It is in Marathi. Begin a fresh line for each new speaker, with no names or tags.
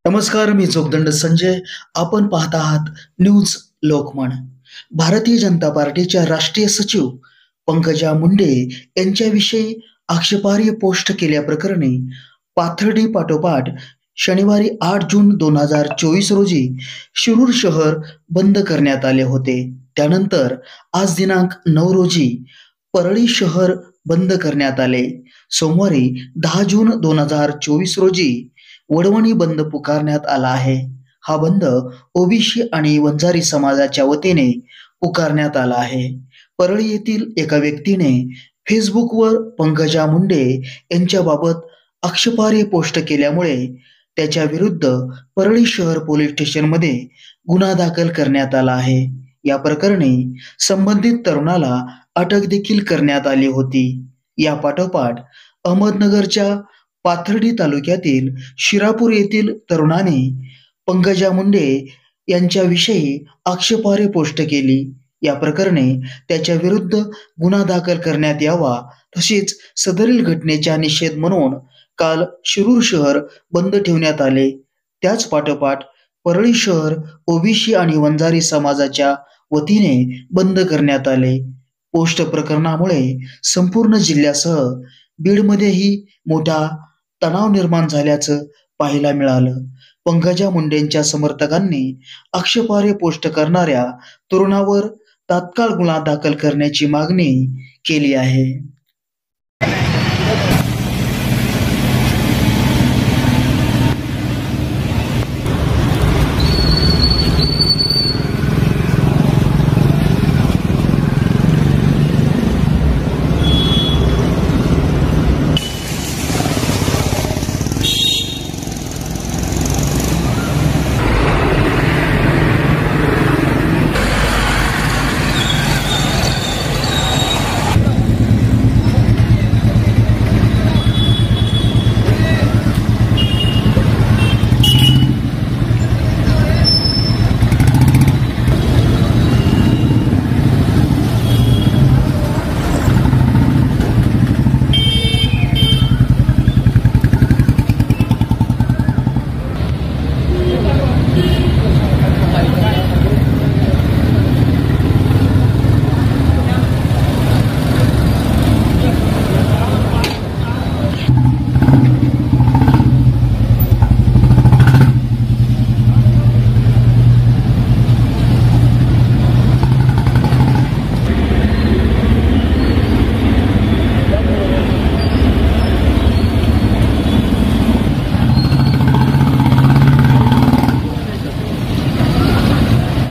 नमस्कार, मी जोगदंड संजय. आपण पाहत आहात न्यूज लोकमत. भारतीय जनता पार्टीच्या राष्ट्रीय सचिव पंकजा मुंडे यांच्याविषयी आक्षेपार्ह पोस्ट केल्याप्रकरणी पाथर्डी पाठोपाठ शनिवारी 8 जून 2024 रोजी शिरूर शहर बंद करण्यात आले होते. त्यानंतर आज दिनांक 9 रोजी परळी शहर बंद करण्यात आले. सोमवारी 10 जून 2024 रोजी वडवणी बंद पुकारण्यात आला आहे. हा बंद ओबीसी आणि वंजारी समाजाच्या वतीने पुकारण्यात आला आहे. परळी येथील एका व्यक्तीने फेसबुकवर पंकजा मुंडे यांच्याबाबत आक्षेपार्ह पोस्ट केल्यामुळे त्याच्या विरुद्ध परळी शहर पोलीस स्टेशनमध्ये गुन्हा दाखल करण्यात आला आहे. या प्रकरणी संबंधित तरुणाला अटक देखील करण्यात आली होती. या पाठोपाठ अहमदनगरच्या पाथर्डी तालुक्यातील शिरापूर येथील तरुणाने पंकजा मुंडे यांच्याविषयी आक्षेपार्ह पोस्ट केली. या प्रकरणी त्याच्या विरुद्ध गुन्हा दाखल करण्यात यावा, तसेच सदरील घटनेचा निषेध म्हणून काल शिरूर शहर बंद ठेवण्यात आले. त्याच पाठोपाठ परळी शहर ओबीसी आणि वंजारी समाजाच्या वतीने बंद करण्यात आले. पोस्ट प्रकरणामुळे संपूर्ण जिल्ह्यासह बीडमध्येही मोठा तणाव निर्माण झाल्याचं पाहायला मिळालं. पंकजा मुंडेंच्या समर्थकांनी आक्षेपार्ह पोस्ट करणाऱ्या तरुणावर तात्काळ गुन्हा दाखल करण्याची मागणी केली आहे.